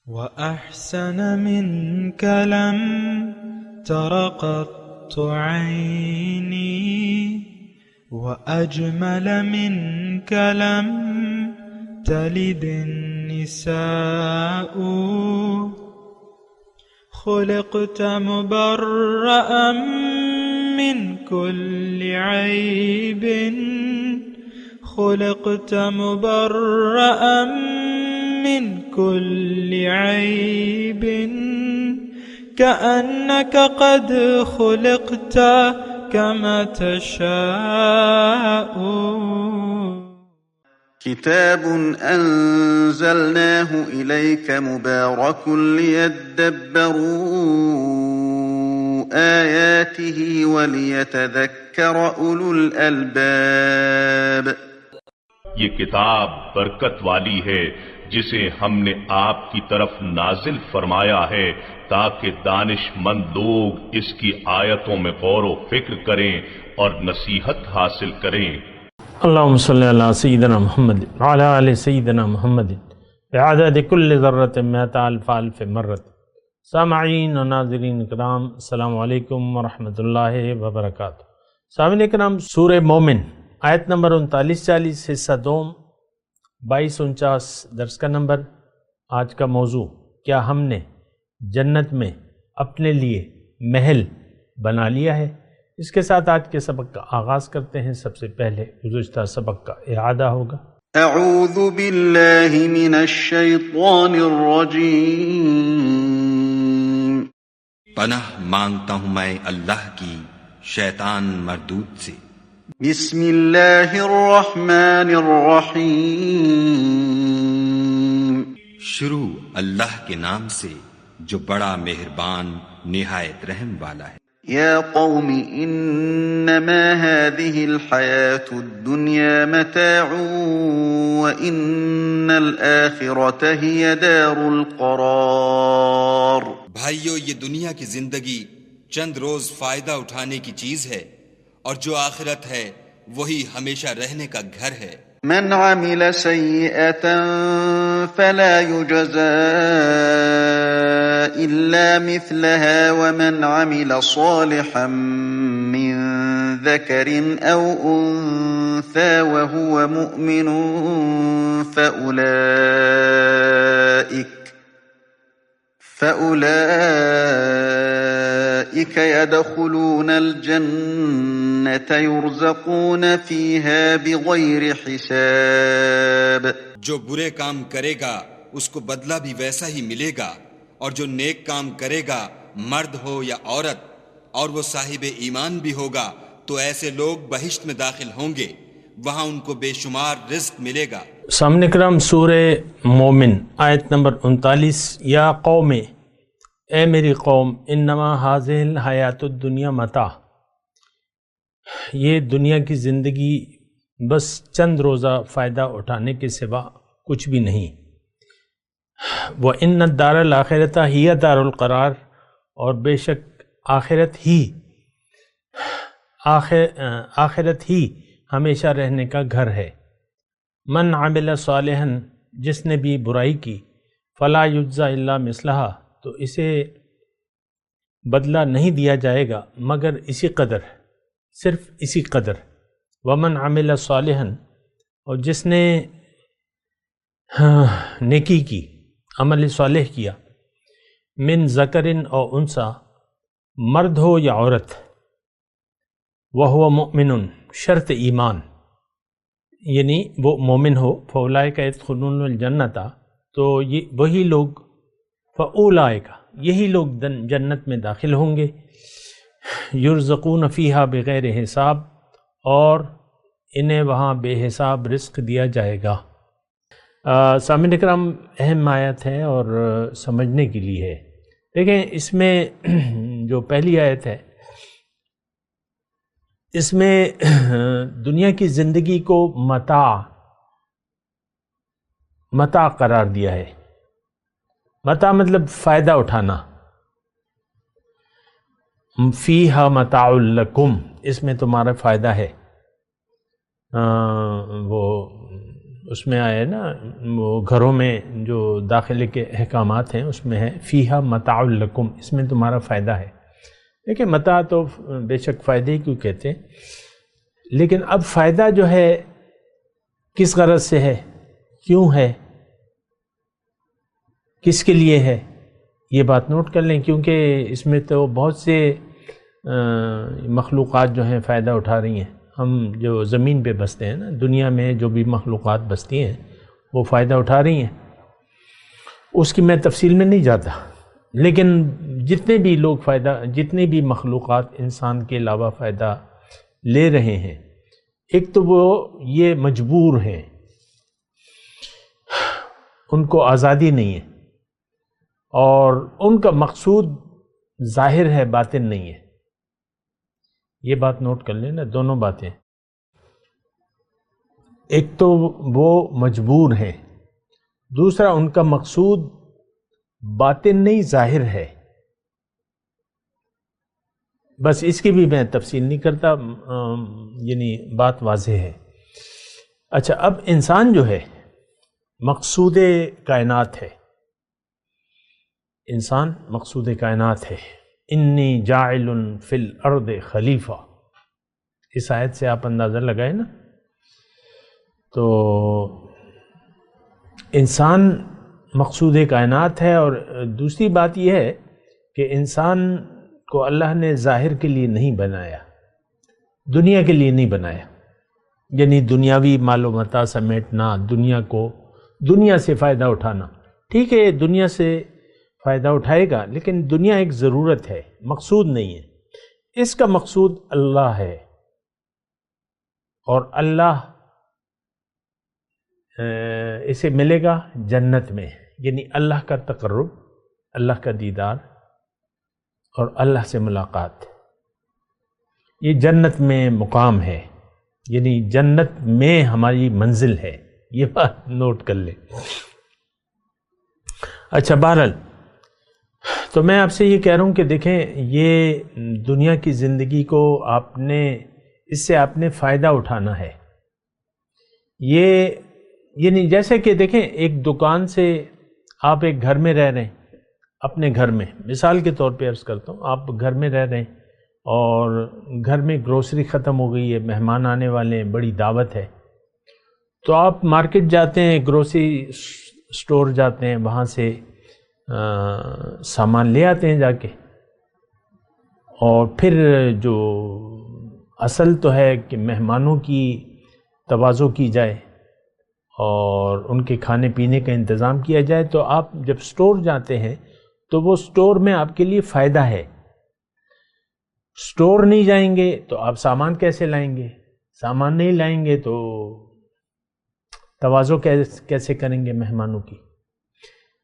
وأحسن منك لم تر قط عيني وأجمل منك لم تلد النساء خلقت مبرأ من كل عيب خلقت مبرأ من كل عيب كأنك قد خلقت كما تشاء. كتاب أنزلناه إليك مبارك ليدبروا آياته وليتذكر أولو الألباب. یہ کتاب برکت والی ہے جسے ہم نے آپ کی طرف نازل فرمایا ہے تاکہ دانش مند لوگ اس کی آیتوں میں غور و فکر کریں اور نصیحت حاصل کریں. اللہم صلی علی سیدنا محمد وعلی آل سیدنا محمد بعدد کل ذرۃ مئۃ الف الف مرۃ. سامعین و ناظرین اکرام، السلام علیکم ورحمۃ اللہ وبرکاتہ. سامعین اکرام، سورہ مومن آیت نمبر 39-40 حصہ دوم 22-49 درس کا نمبر. آج کا موضوع، کیا ہم نے جنت میں اپنے لیے محل بنا لیا ہے؟ اس کے ساتھ آج کے سبق کا آغاز کرتے ہیں. سب سے پہلے گزشتہ سبق کا اعادہ ہوگا. اعوذ باللہ من الشیطان الرجیم. پناہ مانگتا ہوں میں اللہ کی شیطان مردود سے. بسم اللہ الرحمن الرحیم. شروع اللہ کے نام سے جو بڑا مہربان نہایت رحم والا ہے. یا قوم انما هذه الحیاة الدنیا متاع وان الآخرة هي دار القرار. بھائیو، یہ دنیا کی زندگی چند روز فائدہ اٹھانے کی چیز ہے اور جو آخرت ہے وہی ہمیشہ رہنے کا گھر ہے. من عمل سیئة فلا يجزى إلا مثلها ومن عمل صالحا من ذكر أو أنثى وهو مؤمن فأولئك يدخلون الجنة يرزقون فيها بغير حساب. جو برے کام کرے گا اس کو بدلہ بھی ویسا ہی ملے گا، اور جو نیک کام کرے گا مرد ہو یا عورت اور وہ صاحب ایمان بھی ہوگا تو ایسے لوگ بہشت میں داخل ہوں گے، وہاں ان کو بے شمار رزق ملے گا. سامنے کرام، سورہ مومن آیت نمبر 39. یا قوم، اے میری قوم، انما هذه الحیات الدنیا متاع، یہ دنیا کی زندگی بس چند روزہ فائدہ اٹھانے کے سوا کچھ بھی نہیں. وَإِنَّ الدَّارَ الْآخِرَةَ هِيَ دَارُ الْقَرَارِ، اور بے شک آخرت ہی ہمیشہ رہنے کا گھر ہے. من عمل صالحا، جس نے بھی برائی کی، فلا یجزا الا مثلہا، تو اسے بدلہ نہیں دیا جائے گا مگر اسی قدر، صرف اسی قدر. ومن عمل صالحا، اور جس نے نیکی کی، عمل صالح کیا، من ذکر او انثی، مرد ہو یا عورت، وہو مؤمن، شرط ایمان، یعنی وہ مومن ہو، فاولئک یدخلون الجنۃ، تو یہ وہی لوگ، فاولئک، یہی لوگ جنت میں داخل ہوں گے، یرزقون فیہا بغیر حساب، اور انہیں وہاں بے حساب رزق دیا جائے گا. سامعین اکرام، اہم آیت ہے اور سمجھنے کے لیے ہے. دیکھیں، اس میں جو پہلی آیت ہے، اس میں دنیا کی زندگی کو متاع قرار دیا ہے. متاع مطلب فائدہ اٹھانا. فیہا متاع لکم، اس میں تمہارا فائدہ ہے. وہ اس میں آیا نا وہ گھروں میں جو داخلے کے احکامات ہیں اس میں ہے فیہا متاع لکم، اس میں تمہارا فائدہ ہے. دیکھیں متاع تو بے شک فائدے ہی کیوں کہتے ہیں، لیکن اب فائدہ جو ہے کس غرض سے ہے، کیوں ہے، کس کے لیے ہے، یہ بات نوٹ کر لیں، کیونکہ اس میں تو بہت سے مخلوقات جو ہیں فائدہ اٹھا رہی ہیں. ہم جو زمین پہ بستے ہیں نا، دنیا میں جو بھی مخلوقات بستی ہیں وہ فائدہ اٹھا رہی ہیں. اس کی میں تفصیل میں نہیں جاتا، لیکن جتنے بھی لوگ جتنے بھی مخلوقات انسان کے علاوہ فائدہ لے رہے ہیں، ایک تو وہ یہ مجبور ہیں، ان کو آزادی نہیں ہے، اور ان کا مقصود ظاہر ہے، باطن نہیں ہے. یہ بات نوٹ کر لیں نا، دونوں باتیں. ایک تو وہ مجبور ہیں، دوسرا ان کا مقصود باطن نہیں ظاہر ہے. بس اس کی بھی میں تفصیل نہیں کرتا، یعنی بات واضح ہے. اچھا، اب انسان جو ہے مقصود کائنات ہے، انسان مقصود کائنات ہے. انی جاعل فی الارض خلیفہ، اس آیت سے آپ اندازہ لگائیں نا. تو انسان مقصود کائنات ہے، اور دوسری بات یہ ہے کہ انسان کو اللہ نے ظاہر کے لیے نہیں بنایا، دنیا کے لیے نہیں بنایا. یعنی دنیاوی مال و متاع سمیٹنا، دنیا سے فائدہ اٹھانا. ٹھیک ہے، دنیا سے فائدہ اٹھائے گا، لیکن دنیا ایک ضرورت ہے، مقصود نہیں ہے. اس کا مقصود اللہ ہے، اور اللہ اسے ملے گا جنت میں، یعنی اللہ کا تقرب، اللہ کا دیدار اور اللہ سے ملاقات. یہ جنت میں مقام ہے، یعنی جنت میں ہماری منزل ہے. یہ بات نوٹ کر لیں. اچھا، بہرحال تو میں آپ سے یہ کہہ رہا ہوں کہ دیکھیں، یہ دنیا کی زندگی کو اس سے آپ نے فائدہ اٹھانا ہے. یہ یعنی جیسے کہ دیکھیں، ایک دکان سے آپ ایک گھر میں رہ رہے ہیں، اپنے گھر میں، مثال کے طور پہ عرض کرتا ہوں، آپ گھر میں رہ رہے ہیں اور گھر میں گروسری ختم ہو گئی ہے، مہمان آنے والے ہیں، بڑی دعوت ہے، تو آپ مارکیٹ جاتے ہیں، گروسری سٹور جاتے ہیں، وہاں سے سامان لے آتے ہیں جا کے. اور پھر جو اصل تو ہے کہ مہمانوں کی تواضع کی جائے اور ان کے کھانے پینے کا انتظام کیا جائے. تو آپ جب سٹور جاتے ہیں تو وہ سٹور میں آپ کے لیے فائدہ ہے. سٹور نہیں جائیں گے تو آپ سامان کیسے لائیں گے؟ سامان نہیں لائیں گے تو تواضع کیسے کریں گے مہمانوں کی؟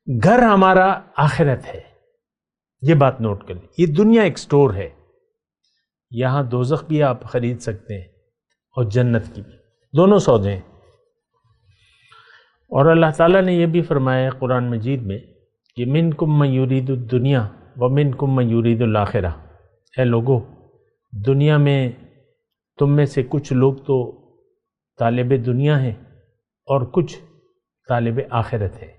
گھر ہمارا آخرت ہے، یہ بات نوٹ کر لیں. یہ دنیا ایک سٹور ہے، یہاں دوزخ بھی آپ خرید سکتے ہیں اور جنت کی بھی، دونوں سودے ہیں. اور اللہ تعالیٰ نے یہ بھی فرمایا ہے قرآن مجید میں کہ منکم من یرید الدنیا ومنکم من یرید الآخرہ. اے لوگو، دنیا میں تم میں سے کچھ لوگ تو طالب دنیا ہیں اور کچھ طالب آخرت ہے.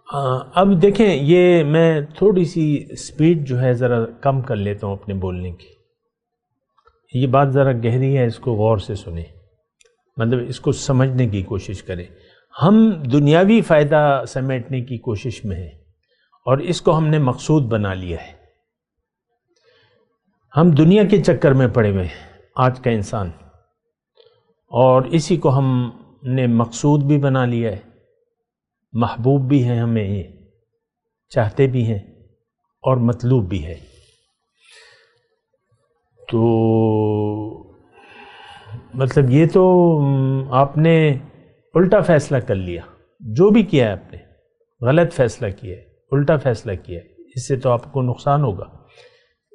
اب دیکھیں، یہ میں تھوڑی سی سپیڈ جو ہے ذرا کم کر لیتا ہوں اپنے بولنے کی. یہ بات ذرا گہری ہے، اس کو غور سے سنیں، مطلب اس کو سمجھنے کی کوشش کریں. ہم دنیاوی فائدہ سمیٹنے کی کوشش میں ہیں اور اس کو ہم نے مقصود بنا لیا ہے. ہم دنیا کے چکر میں پڑے ہوئے ہیں آج کا انسان، اور اسی کو ہم نے مقصود بھی بنا لیا ہے، محبوب بھی ہیں، ہمیں یہ چاہتے بھی ہیں اور مطلوب بھی ہے. تو مطلب یہ تو آپ نے الٹا فیصلہ کر لیا، جو بھی کیا ہے آپ نے غلط فیصلہ کیا ہے، الٹا فیصلہ کیا ہے، اس سے تو آپ کو نقصان ہوگا.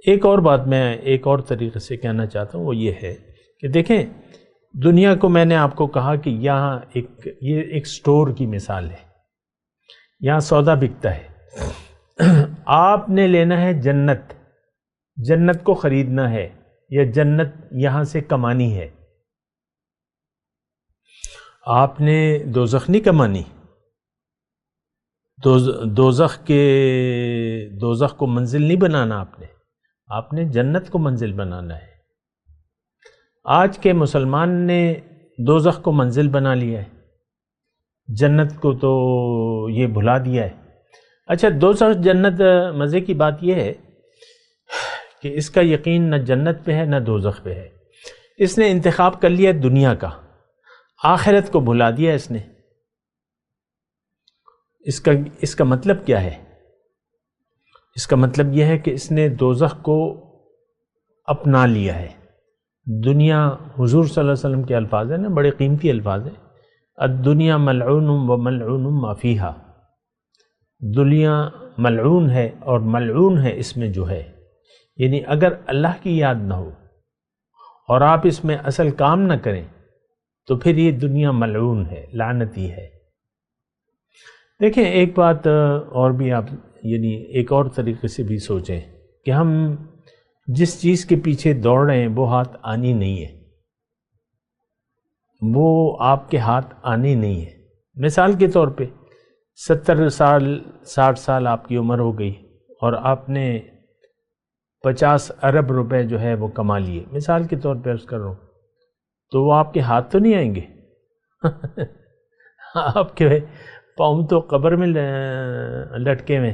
ایک اور بات میں ایک اور طریقے سے کہنا چاہتا ہوں، وہ یہ ہے کہ دیکھیں، دنیا کو میں نے آپ کو کہا کہ یہاں یہ ایک سٹور کی مثال ہے، یہاں سودا بکتا ہے. آپ نے لینا ہے جنت کو خریدنا ہے، یا جنت یہاں سے کمانی ہے. آپ نے دوزخ نہیں کمانی، دوزخ کو منزل نہیں بنانا، آپ نے جنت کو منزل بنانا ہے۔ آج کے مسلمان نے دوزخ کو منزل بنا لیا ہے، جنت کو تو یہ بھلا دیا ہے۔ اچھا، دوزخ جنت، مزے کی بات یہ ہے کہ اس کا یقین نہ جنت پہ ہے نہ دوزخ پہ ہے۔ اس نے انتخاب کر لیا دنیا کا، آخرت کو بھلا دیا اس نے۔ اس کا مطلب کیا ہے؟ اس کا مطلب یہ ہے کہ اس نے دوزخ کو اپنا لیا ہے۔ دنیا، حضور صلی اللہ علیہ وسلم کے الفاظ ہیں نا، بڑے قیمتی الفاظ ہیں، الدنیا ملعون و ملعون ما فیہا، دنیا ملعون ہے اور ملعون ہے اس میں جو ہے، یعنی اگر اللہ کی یاد نہ ہو اور آپ اس میں اصل کام نہ کریں تو پھر یہ دنیا ملعون ہے، لعنتی ہے۔ دیکھیں ایک بات اور بھی، آپ یعنی ایک اور طریقے سے بھی سوچیں کہ ہم جس چیز کے پیچھے دوڑ رہے ہیں وہ ہاتھ آنی نہیں ہے، وہ آپ کے ہاتھ آنی نہیں ہے۔ مثال کے طور پہ 70 سال 60 سال آپ کی عمر ہو گئی اور آپ نے 50 ارب روپے جو ہے وہ کما لیے، مثال کے طور پہ عرض کر رہا ہوں، تو وہ آپ کے ہاتھ تو نہیں آئیں گے آپ کے پاؤں تو قبر میں لٹکے ہوئے،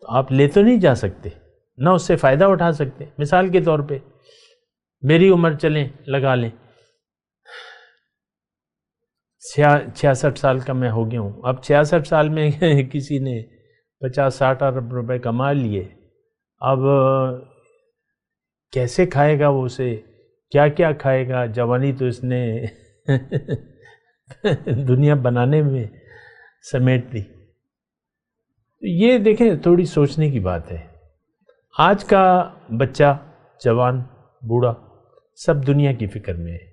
تو آپ لے تو نہیں جا سکتے، نہ اس سے فائدہ اٹھا سکتے۔ مثال کے طور پہ میری عمر چلیں لگا لیں، 66 سال کا میں ہو گیا ہوں، اب 66 سال میں کسی نے 50-60 ارب روپے کما لیے، اب کیسے کھائے گا وہ اسے، کیا کیا کھائے گا؟ جوانی تو اس نے دنیا بنانے میں سمیٹ دی۔ یہ دیکھیں تھوڑی سوچنے کی بات ہے۔ آج کا بچہ، جوان، بوڑھا، سب دنیا کی فکر میں ہے۔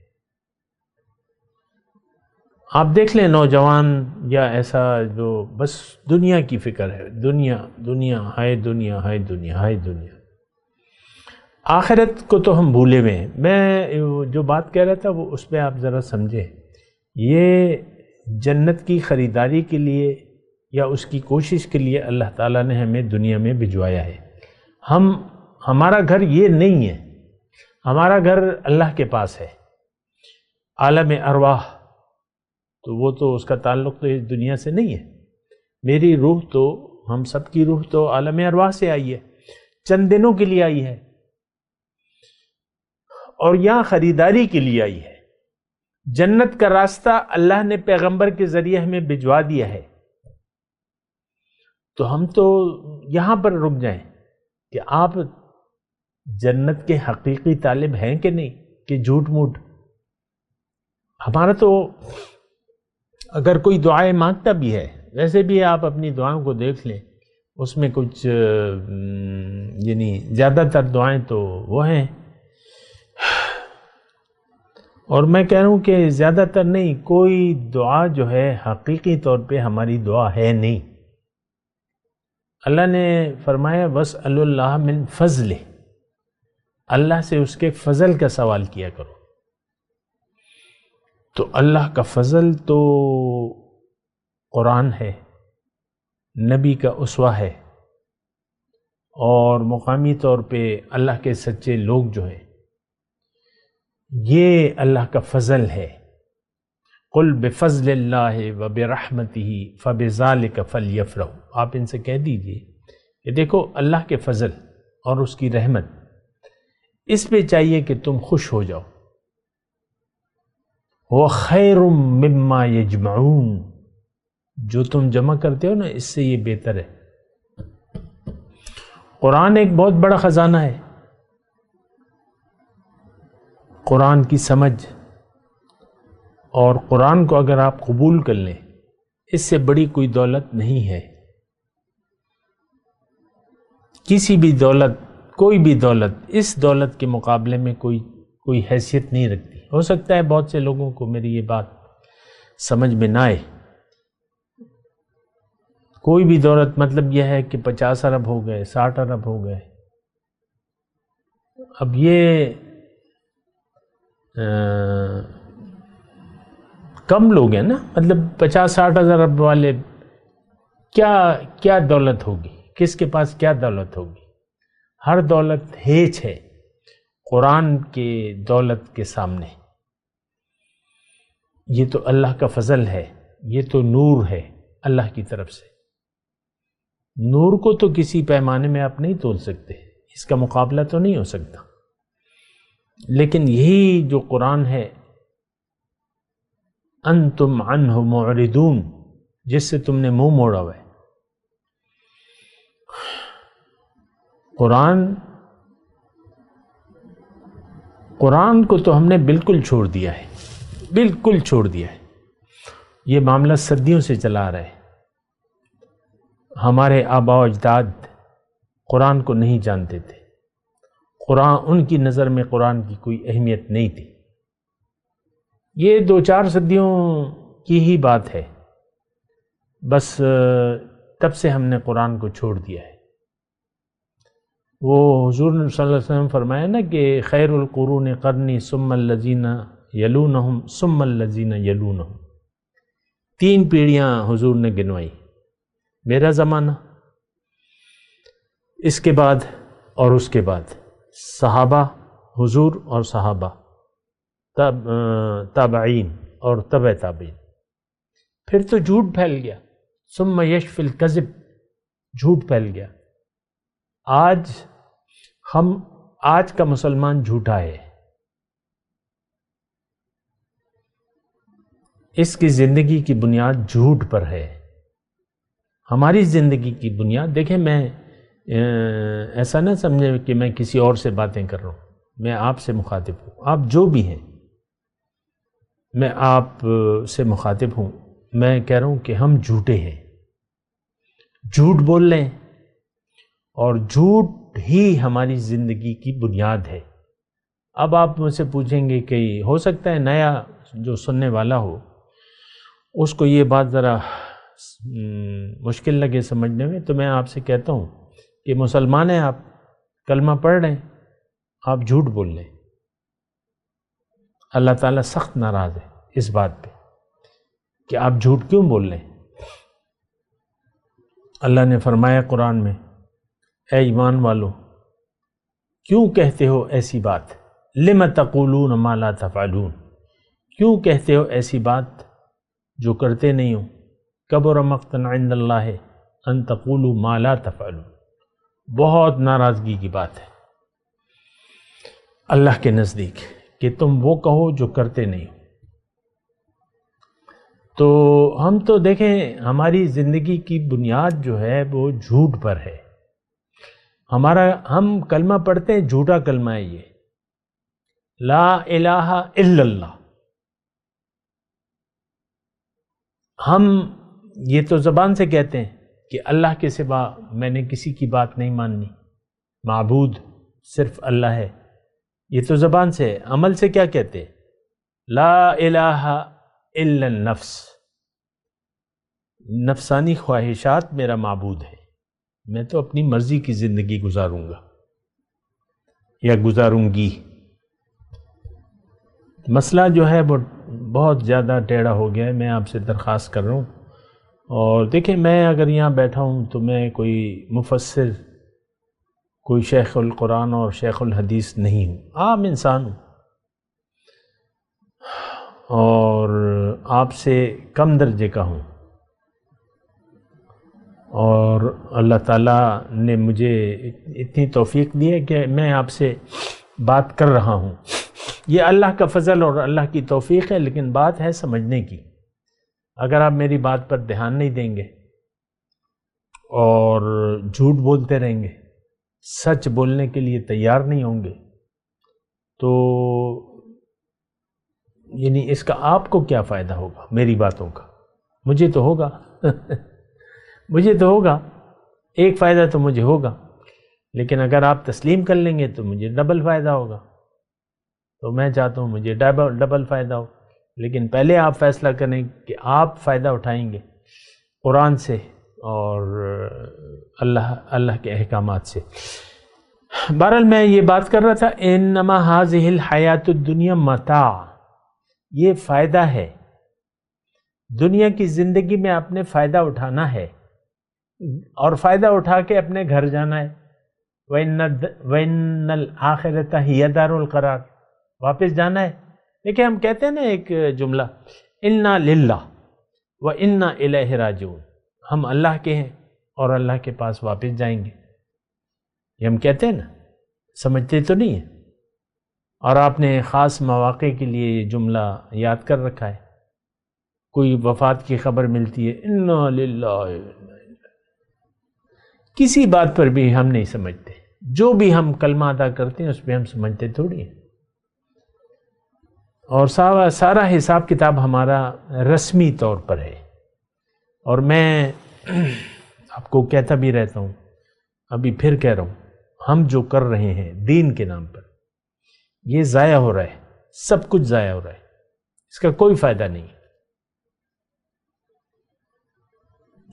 آپ دیکھ لیں نوجوان یا ایسا جو بس دنیا کی فکر ہے، دنیا دنیا، ہائے دنیا، ہائے دنیا، ہائے دنیا۔ آخرت کو تو ہم بھولے ہوئے ہیں۔ میں جو بات کہہ رہا تھا وہ اس پہ آپ ذرا سمجھیں، یہ جنت کی خریداری کے لیے یا اس کی کوشش کے لیے اللہ تعالیٰ نے ہمیں دنیا میں بھجوایا ہے۔ ہمارا گھر یہ نہیں ہے، ہمارا گھر اللہ کے پاس ہے، عالم ارواح، تو وہ تو اس کا تعلق تو اس دنیا سے نہیں ہے۔ میری روح تو، ہم سب کی روح تو عالم ارواح سے آئی ہے، چند دنوں کے لیے آئی ہے اور یہاں خریداری کے لیے آئی ہے۔ جنت کا راستہ اللہ نے پیغمبر کے ذریعے ہمیں بھجوا دیا ہے، تو ہم تو یہاں پر رک جائیں کہ آپ جنت کے حقیقی طالب ہیں کہ نہیں، کہ جھوٹ موٹ۔ ہمارا تو اگر کوئی دعائیں مانگتا بھی ہے، ویسے بھی آپ اپنی دعاؤں کو دیکھ لیں، اس میں کچھ یعنی زیادہ تر دعائیں تو وہ ہیں، اور میں کہہ رہا ہوں کہ زیادہ تر نہیں، کوئی دعا جو ہے حقیقی طور پہ ہماری دعا ہے نہیں۔ اللہ نے فرمایا وَاسْأَلُوا اللَّهَ مِنْ فَضْلِهِ، اللہ سے اس کے فضل کا سوال کیا کرو۔ تو اللہ کا فضل تو قرآن ہے، نبی کا اسوہ ہے، اور مقامی طور پہ اللہ کے سچے لوگ جو ہیں، یہ اللہ کا فضل ہے۔ قُلْ بِفَضْلِ اللَّهِ وَبِرَحْمَتِهِ فَبِذَلِكَ فَلْيَفْرَحُوا، آپ ان سے کہہ دیجئے کہ دیکھو اللہ کے فضل اور اس کی رحمت، اس پہ چاہیے کہ تم خوش ہو جاؤ۔ وَخَيْرٌ مِّمَّا يَجْمَعُونَ، جو تم جمع کرتے ہو نا اس سے یہ بہتر ہے۔ قرآن ایک بہت بڑا خزانہ ہے، قرآن کی سمجھ، اور قرآن کو اگر آپ قبول کر لیں، اس سے بڑی کوئی دولت نہیں ہے۔ کسی بھی دولت، کوئی بھی دولت اس دولت کے مقابلے میں کوئی حیثیت نہیں رکھتی۔ ہو سکتا ہے بہت سے لوگوں کو میری یہ بات سمجھ میں نہ آئے، کوئی بھی دولت مطلب یہ ہے کہ 50 ارب ہو گئے، 60 ارب ہو گئے۔ اب یہ کم لوگ ہیں نا، مطلب 50-60 ہزار ارب والے، کیا دولت ہوگی، کس کے پاس کیا دولت ہوگی؟ ہر دولت ہیچ ہے قرآن کے دولت کے سامنے۔ یہ تو اللہ کا فضل ہے، یہ تو نور ہے اللہ کی طرف سے۔ نور کو تو کسی پیمانے میں آپ نہیں تول سکتے، اس کا مقابلہ تو نہیں ہو سکتا۔ لیکن یہی جو قرآن ہے، انتم عنہ معرضون، جس سے تم نے منہ موڑا ہوا ہے، قرآن کو تو ہم نے بالکل چھوڑ دیا ہے، بالکل چھوڑ دیا ہے۔ یہ معاملہ صدیوں سے چلا رہا ہے۔ ہمارے آباء و اجداد قرآن کو نہیں جانتے تھے، قرآن ان کی نظر میں قرآن کی کوئی اہمیت نہیں تھی۔ یہ 2-4 صدیوں کی ہی بات ہے، بس تب سے ہم نے قرآن کو چھوڑ دیا ہے۔ وہ حضور نے صلی اللہ علیہ وسلم فرمایا نا کہ خیر القرون قرنی ثم الذین یلونہم ثم الذین یلونہم، 3 پیڑھیاں حضور نے گنوائی، میرا زمانہ، اس کے بعد اور اس کے بعد صحابہ حضور اور صحابہ، تابعین اور تبع تابعین، پھر تو جھوٹ پھیل گیا، ثم یشفی الکذب، جھوٹ پھیل گیا۔ آج کا مسلمان جھوٹا ہے، اس کی زندگی کی بنیاد جھوٹ پر ہے۔ ہماری زندگی کی بنیاد دیکھیں، میں ایسا نہ سمجھیں کہ میں کسی اور سے باتیں کر رہا ہوں، میں آپ سے مخاطب ہوں، آپ جو بھی ہیں، میں آپ سے مخاطب ہوں۔ میں کہہ رہا ہوں کہ ہم جھوٹے ہیں، جھوٹ بول رہے ہیں، اور جھوٹ ہی ہماری زندگی کی بنیاد ہے۔ اب آپ مجھ سے پوچھیں گے کہ ہو سکتا ہے نیا جو سننے والا ہو اس کو یہ بات ذرا مشکل لگے سمجھنے میں، تو میں آپ سے کہتا ہوں کہ مسلمان ہیں، آپ کلمہ پڑھ رہے ہیں، آپ جھوٹ بول رہے ہیں، اللہ تعالیٰ سخت ناراض ہے اس بات پہ کہ آپ جھوٹ کیوں بول رہے ہیں۔ اللہ نے فرمایا قرآن میں، اے ایمان والو، کیوں کہتے ہو ایسی بات، لم تقولون ما لا تفعلون، کیوں کہتے ہو ایسی بات جو کرتے نہیں ہو، کبر مقتا عند اللہ ان تقولوا ما لا تفعلون، بہت ناراضگی کی بات ہے اللہ کے نزدیک کہ تم وہ کہو جو کرتے نہیں ہو۔ تو ہم تو دیکھیں ہماری زندگی کی بنیاد جو ہے وہ جھوٹ پر ہے۔ ہم کلمہ پڑھتے ہیں، جھوٹا کلمہ ہے یہ، لا الہ الا اللہ۔ ہم یہ تو زبان سے کہتے ہیں کہ اللہ کے سوا میں نے کسی کی بات نہیں ماننی، معبود صرف اللہ ہے، یہ تو زبان سے ہے۔ عمل سے کیا کہتے ہیں؟ لا الہ الا النفس، نفسانی خواہشات میرا معبود ہے، میں تو اپنی مرضی کی زندگی گزاروں گا یا گزاروں گی۔ مسئلہ جو ہے وہ بہت زیادہ ٹیڑھا ہو گیا ہے، میں آپ سے درخواست کر رہا ہوں۔ اور دیکھیں، میں اگر یہاں بیٹھا ہوں تو میں کوئی مفسر، کوئی شیخ القرآن اور شیخ الحدیث نہیں ہوں، عام انسان ہوں، اور آپ سے کم درجے کا ہوں، اور اللہ تعالیٰ نے مجھے اتنی توفیق دی ہے کہ میں آپ سے بات کر رہا ہوں۔ یہ اللہ کا فضل اور اللہ کی توفیق ہے، لیکن بات ہے سمجھنے کی۔ اگر آپ میری بات پر دھیان نہیں دیں گے اور جھوٹ بولتے رہیں گے، سچ بولنے کے لیے تیار نہیں ہوں گے، تو یعنی اس کا آپ کو کیا فائدہ ہوگا میری باتوں کا؟ مجھے تو ہوگا مجھے تو ہوگا، ایک فائدہ تو مجھے ہوگا، لیکن اگر آپ تسلیم کر لیں گے تو مجھے ڈبل فائدہ ہوگا۔ تو میں چاہتا ہوں مجھے ڈبل فائدہ ہو، لیکن پہلے آپ فیصلہ کریں کہ آپ فائدہ اٹھائیں گے قرآن سے اور اللہ کے احکامات سے۔ بہرحال میں یہ بات کر رہا تھا، انما هذه الحیات الدنیا متاع، یہ فائدہ ہے، دنیا کی زندگی میں آپ نے فائدہ اٹھانا ہے اور فائدہ اٹھا کے اپنے گھر جانا ہے. وَإِنَّ الْآخِرَةَ هِيَ دَارُ الْقَرَارِ، واپس جانا ہے. دیکھیں ہم کہتے ہیں نا ایک جملہ، اِنَّا لِلَّهِ وَإِنَّا إِلَيْهِ رَاجِعُونَ، ہم اللہ کے ہیں اور اللہ کے پاس واپس جائیں گے. یہ ہم کہتے ہیں نا، سمجھتے تو نہیں ہیں. اور آپ نے خاص مواقع کے لیے یہ جملہ یاد کر رکھا ہے. کوئی وفات کی خبر ملتی ہے، اِنَّا لِلَّهِ، کسی بات پر بھی ہم نہیں سمجھتے. جو بھی ہم کلمہ ادا کرتے ہیں اس پہ ہم سمجھتے تھوڑی ہیں. اور سارا حساب کتاب ہمارا رسمی طور پر ہے. اور میں آپ کو کہتا بھی رہتا ہوں، ابھی پھر کہہ رہا ہوں، ہم جو کر رہے ہیں دین کے نام پر، یہ ضائع ہو رہا ہے. سب کچھ ضائع ہو رہا ہے، اس کا کوئی فائدہ نہیں.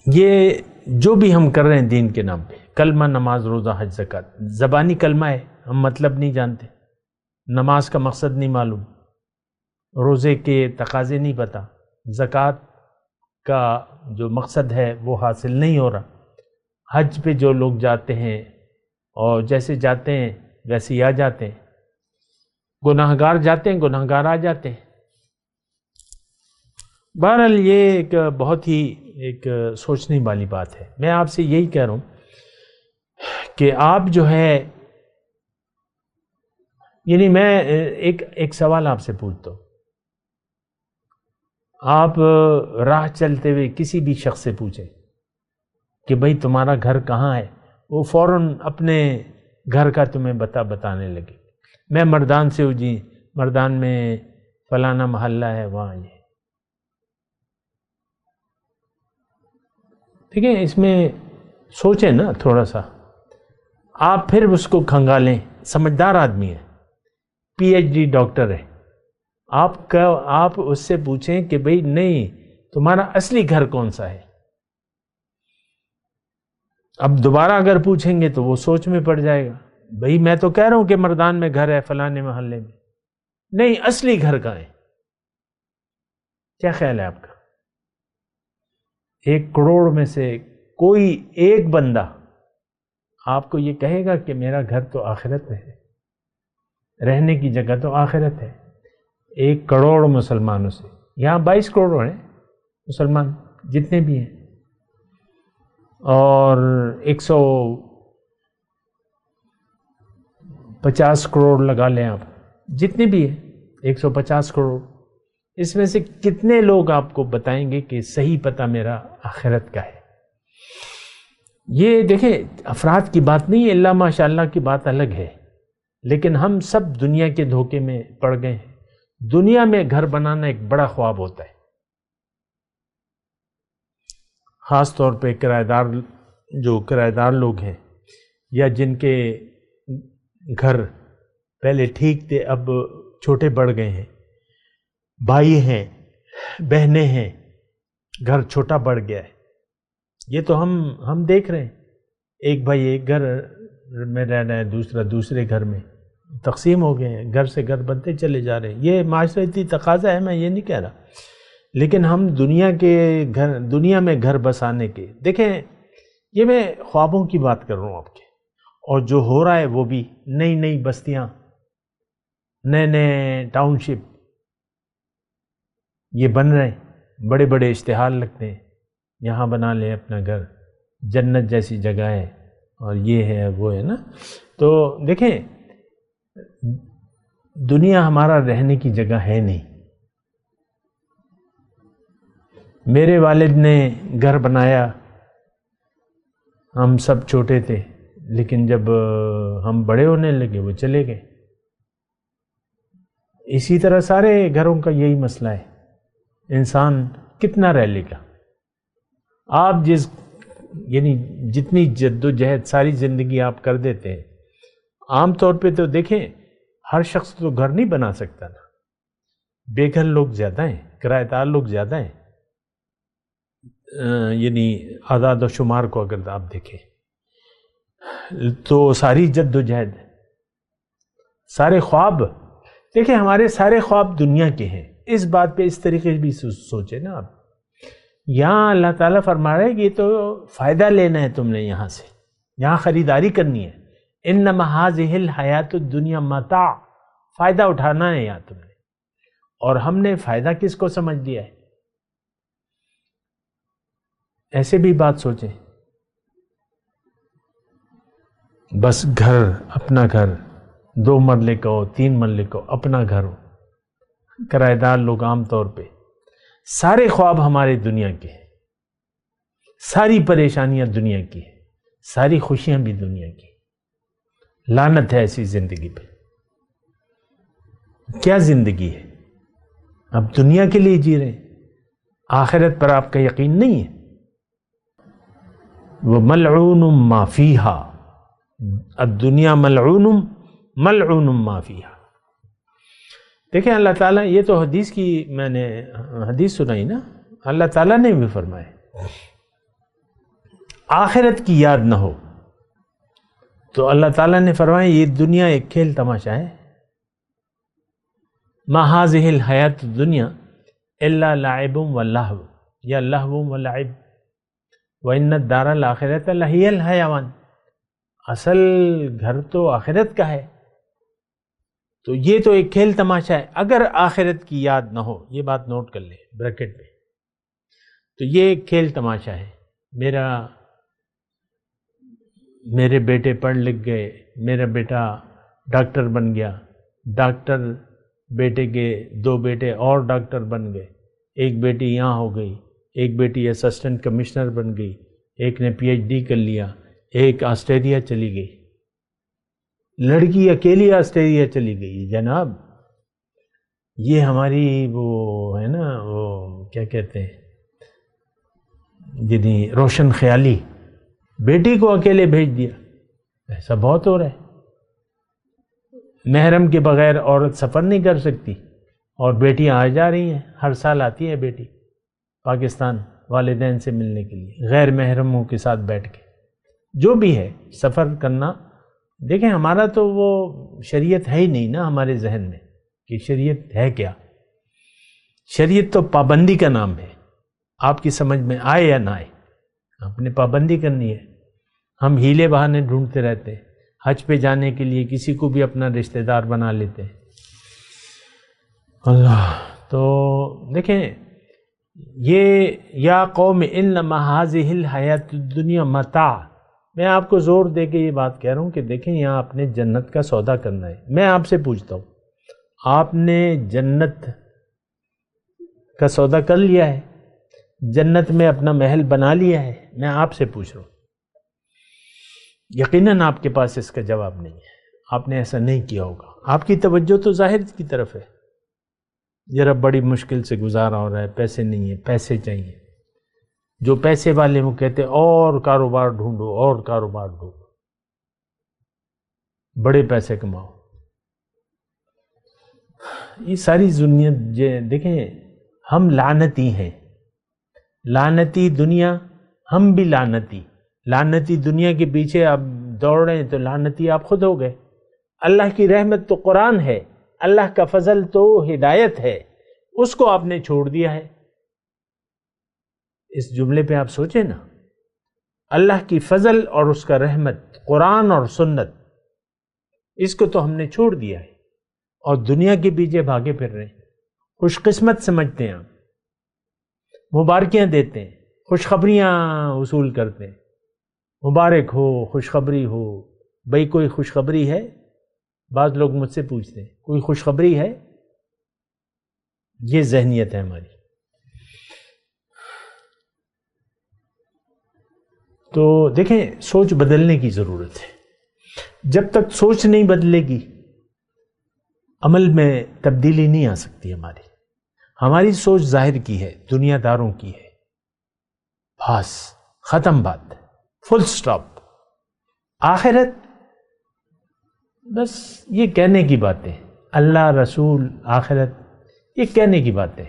یہ جو بھی ہم کر رہے ہیں دین کے نام پہ، کلمہ، نماز، روزہ، حج، زکوٰۃ، زبانی کلمہ ہے، ہم مطلب نہیں جانتے. نماز کا مقصد نہیں معلوم، روزے کے تقاضے نہیں پتہ، زکوٰۃ کا جو مقصد ہے وہ حاصل نہیں ہو رہا. حج پہ جو لوگ جاتے ہیں اور جیسے جاتے ہیں ویسے ہی آ جاتے ہیں. گناہگار جاتے ہیں، گناہگار آ جاتے ہیں. بہرحال یہ ایک بہت ہی ایک سوچنے والی بات ہے. میں آپ سے یہی کہہ رہا ہوں کہ آپ جو ہے، یعنی میں ایک سوال آپ سے پوچھتا ہوں. آپ راہ چلتے ہوئے کسی بھی شخص سے پوچھیں کہ بھئی تمہارا گھر کہاں ہے، وہ فوراً اپنے گھر کا تمہیں بتانے لگے. میں مردان سے ہوں جی، مردان میں فلانا محلہ ہے، وہاں یہ. ٹھیک ہے، اس میں سوچیں نا تھوڑا سا. آپ پھر اس کو کھنگالیں. سمجھدار آدمی ہے، پی ایچ ڈی ڈاکٹر ہے. آپ اس سے پوچھیں کہ بھئی نہیں، تمہارا اصلی گھر کون سا ہے. اب دوبارہ اگر پوچھیں گے تو وہ سوچ میں پڑ جائے گا. بھئی میں تو کہہ رہا ہوں کہ مردان میں گھر ہے، فلانے محلے میں. نہیں، اصلی گھر کہاں ہے؟ کیا خیال ہے آپ کا؟ 1 کروڑ میں سے کوئی ایک بندہ آپ کو یہ کہے گا کہ میرا گھر تو آخرت میں ہے، رہنے کی جگہ تو آخرت ہے. 1 کروڑ مسلمانوں سے، یہاں 22 کروڑ ہیں مسلمان جتنے بھی ہیں، اور 150 کروڑ لگا لیں آپ، جتنے بھی ہیں 150 کروڑ. اس میں سے کتنے لوگ آپ کو بتائیں گے کہ صحیح پتہ میرا آخرت کا ہے؟ یہ دیکھیں، افراد کی بات نہیں ہے، اللہ ماشاء اللہ کی بات الگ ہے. لیکن ہم سب دنیا کے دھوکے میں پڑ گئے ہیں. دنیا میں گھر بنانا ایک بڑا خواب ہوتا ہے، خاص طور پہ کرایہ دار لوگ ہیں، یا جن کے گھر پہلے ٹھیک تھے اب چھوٹے بڑھ گئے ہیں، بھائی ہیں، بہنیں ہیں، گھر چھوٹا بڑھ گیا ہے. یہ تو ہم دیکھ رہے ہیں. ایک بھائی ایک گھر میں رہ رہا ہے، دوسرا دوسرے گھر میں، تقسیم ہو گئے ہیں، گھر سے گھر بنتے چلے جا رہے ہیں. یہ معاشرتی تقاضا ہے، میں یہ نہیں کہہ رہا. لیکن ہم دنیا میں گھر بسانے کے، دیکھیں یہ میں خوابوں کی بات کر رہا ہوں آپ کے، اور جو ہو رہا ہے وہ بھی نئی بستیاں، نئے ٹاؤن شپ یہ بن رہے ہیں. بڑے بڑے اشتہار لگتے ہیں، یہاں بنا لیں اپنا گھر، جنت جیسی جگہ ہے، اور یہ ہے وہ ہے نا. تو دیکھیں دنیا ہمارا رہنے کی جگہ ہے نہیں. میرے والد نے گھر بنایا، ہم سب چھوٹے تھے، لیکن جب ہم بڑے ہونے لگے وہ چلے گئے. اسی طرح سارے گھروں کا یہی مسئلہ ہے. انسان کتنا رہ لے گا؟ آپ یعنی جتنی جد و جہد ساری زندگی آپ کر دیتے ہیں، عام طور پہ تو دیکھیں ہر شخص تو گھر نہیں بنا سکتا نا. بے گھر لوگ زیادہ ہیں، کرایہ دار لوگ زیادہ ہیں. یعنی اعداد و شمار کو اگر آپ دیکھیں تو ساری جد و جہد، سارے خواب، دیکھیں ہمارے سارے خواب دنیا کے ہیں. اس بات پہ اس طریقے سے بھی سوچیں نا آپ یہاں اللہ تعالیٰ فرما رہا ہے کہ یہ تو فائدہ لینا ہے تم نے، یہاں سے یہاں خریداری کرنی ہے. انما ھذہ الحیات الدنیا متاع، فائدہ اٹھانا ہے یہاں تم نے. اور ہم نے فائدہ کس کو سمجھ لیا ہے؟ ایسے بھی بات سوچیں، بس گھر، اپنا گھر، 2 مرلے کا ہو، 3 مرلے کا ہو، اپنا گھر ہو. کرایہ دار لوگ عام طور پہ سارے خواب ہمارے دنیا کے ہیں، ساری پریشانیاں دنیا کی ہیں، ساری خوشیاں بھی دنیا کی. لعنت ہے ایسی زندگی پہ. کیا زندگی ہے؟ اب دنیا کے لیے جی رہے ہیں، آخرت پر آپ کا یقین نہیں ہے. وَمَلْعُونٌ مَّا فِيهَا، الدنیا ملعون ما فیہا. دیکھیں اللہ تعالیٰ، یہ تو حدیث کی میں نے حدیث سنائی نا، اللہ تعالیٰ نے بھی فرمایا آخرت کی یاد نہ ہو تو اللہ تعالیٰ نے فرمایا یہ دنیا ایک کھیل تماشا ہے. ما ھذہ الحیات الدنیا الا لعب ولہو، یا لہو ولعب، وان الدار الاخرۃ لہی الحیوان. اصل گھر تو آخرت کا ہے، تو یہ تو ایک کھیل تماشا ہے. اگر آخرت کی یاد نہ ہو، یہ بات نوٹ کر لیں بریکٹ میں، تو یہ ایک کھیل تماشا ہے. میرے بیٹے پڑھ لکھ گئے، میرا بیٹا ڈاکٹر بن گیا، ڈاکٹر بیٹے کے 2 بیٹے اور ڈاکٹر بن گئے، ایک بیٹی یہاں ہو گئی، ایک بیٹی اسسٹنٹ کمشنر بن گئی، ایک نے PhD کر لیا، ایک آسٹریلیا چلی گئی. لڑکی اکیلی آسٹریلیا چلی گئی. جناب یہ ہماری وہ ہے نا، وہ کیا کہتے ہیں، جنہیں روشن خیالی، بیٹی کو اکیلے بھیج دیا. ایسا بہت ہو رہا ہے. محرم کے بغیر عورت سفر نہیں کر سکتی، اور بیٹیاں آ جا رہی ہیں. ہر سال آتی ہے بیٹی پاکستان والدین سے ملنے کے لیے، غیر محرموں کے ساتھ بیٹھ کے. جو بھی ہے سفر کرنا. دیکھیں ہمارا تو وہ شریعت ہے ہی نہیں نا ہمارے ذہن میں کہ شریعت ہے کیا. شریعت تو پابندی کا نام ہے. آپ کی سمجھ میں آئے یا نہ آئے، آپ نے پابندی کرنی ہے. ہم ہیلے بہانے ڈھونڈتے رہتے ہیں. حج پہ جانے کے لیے کسی کو بھی اپنا رشتہ دار بنا لیتے ہیں. اللہ. تو دیکھیں یہ یا قوم انما ھذہ الحیات الدنیا متاع. میں آپ کو زور دے کے یہ بات کہہ رہا ہوں کہ دیکھیں یہاں آپ نے جنت کا سودا کرنا ہے. میں آپ سے پوچھتا ہوں، آپ نے جنت کا سودا کر لیا ہے؟ جنت میں اپنا محل بنا لیا ہے؟ میں آپ سے پوچھ رہا ہوں. یقیناً آپ کے پاس اس کا جواب نہیں ہے. آپ نے ایسا نہیں کیا ہوگا. آپ کی توجہ تو ظاہر کی طرف ہے. ذرا بڑی مشکل سے گزارا ہو رہا ہے، پیسے نہیں ہیں، پیسے چاہیے. جو پیسے والے وہ کہتے اور کاروبار ڈھونڈو، اور کاروبار ڈھونڈو، بڑے پیسے کماؤ. یہ ساری دنیا دیکھیں، ہم لعنتی ہیں. لعنتی دنیا، ہم بھی لعنتی. لعنتی دنیا کے پیچھے آپ دوڑ رہے ہیں تو لعنتی آپ خود ہو گئے. اللہ کی رحمت تو قرآن ہے، اللہ کا فضل تو ہدایت ہے، اس کو آپ نے چھوڑ دیا ہے. اس جملے پہ آپ سوچیں نا، اللہ کی فضل اور اس کا رحمت، قرآن اور سنت، اس کو تو ہم نے چھوڑ دیا ہے اور دنیا کے پیچھے بھاگے پھر رہے ہیں. خوش قسمت سمجھتے ہیں آپ، مبارکیاں دیتے ہیں، خوشخبریاں وصول کرتے ہیں. مبارک ہو، خوشخبری ہو. بھئی کوئی خوشخبری ہے؟ بعض لوگ مجھ سے پوچھتے ہیں کوئی خوشخبری ہے؟ یہ ذہنیت ہے ہماری. تو دیکھیں سوچ بدلنے کی ضرورت ہے. جب تک سوچ نہیں بدلے گی عمل میں تبدیلی نہیں آ سکتی. ہماری سوچ ظاہر کی ہے، دنیا داروں کی ہے. بس ختم بات، فل سٹاپ. آخرت بس یہ کہنے کی باتیں، اللہ، رسول، آخرت، یہ کہنے کی باتیں.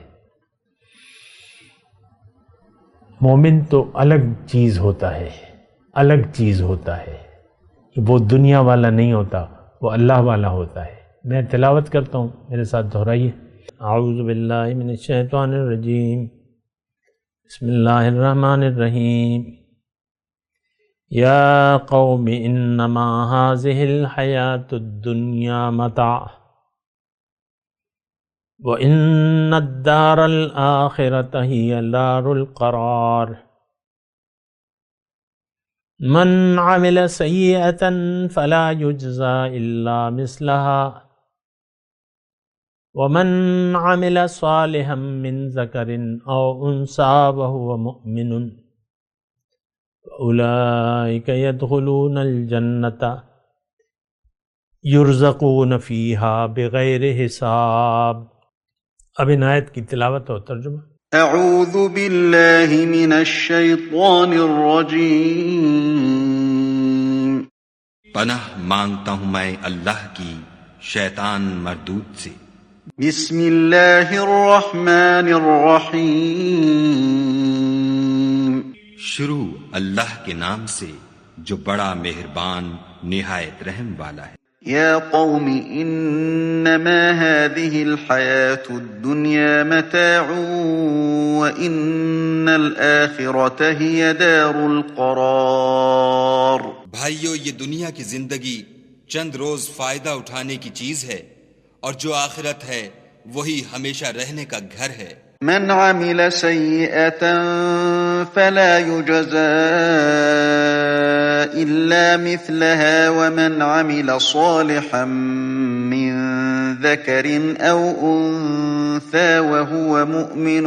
مومن تو الگ چیز ہوتا ہے، الگ چیز ہوتا ہے. وہ دنیا والا نہیں ہوتا، وہ اللہ والا ہوتا ہے. میں تلاوت کرتا ہوں، میرے ساتھ دہرائیے. اعوذ باللہ من الشیطان الرجیم. بسم اللہ الرحمن الرحیم یا قوم انما هذه الحیاة الدنیا متاع وان الدار الآخرة هي دار القرار من عمل سیئة فلا یجزى الا مثلها ومن عمل صالحا من ذکر او انثى وهو مؤمن اولئک يدخلون الجنة یرزقون فیہا بغیر حساب۔ اب ان آیت کی تلاوت اور ترجمہ۔ اعوذ باللہ من الشیطان الرجیم۔ پناہ مانگتا ہوں میں اللہ کی شیطان مردود سے۔ بسم اللہ الرحمن الرحیم۔ شروع اللہ کے نام سے جو بڑا مہربان نہایت رحم والا ہے۔ یا قوم انما هذه الحیاة الدنیا متاع وان الآخرة هي دار القرار۔ بھائیو، یہ دنیا کی زندگی چند روز فائدہ اٹھانے کی چیز ہے، اور جو آخرت ہے وہی ہمیشہ رہنے کا گھر ہے۔ من عمل سیئة فلا يجزى إلا مثلها ومن عمل صالحا من ذكر أو أنثى وهو مؤمن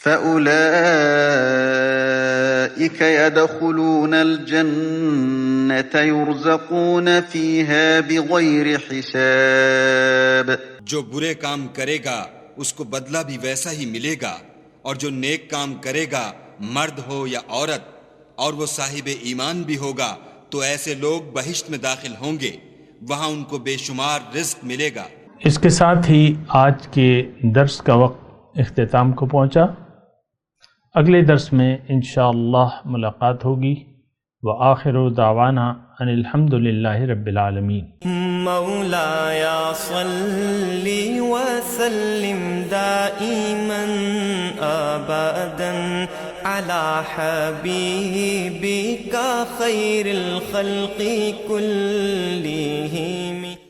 فأولئك يدخلون الجنة يرزقون فيها بغير حساب۔ جو برے کام کرے گا اس کو بدلہ بھی ویسا ہی ملے گا، اور جو نیک کام کرے گا مرد ہو یا عورت اور وہ صاحب ایمان بھی ہوگا تو ایسے لوگ بہشت میں داخل ہوں گے، وہاں ان کو بے شمار رزق ملے گا۔ اس کے ساتھ ہی آج کے درس کا وقت اختتام کو پہنچا۔ اگلے درس میں انشاءاللہ ملاقات ہوگی۔ وآخر دعوانا ان الحمد للہ رب العالمین۔ مولاي صل وسلم دائما ابدا على حبيبك خير الخلق كلهم۔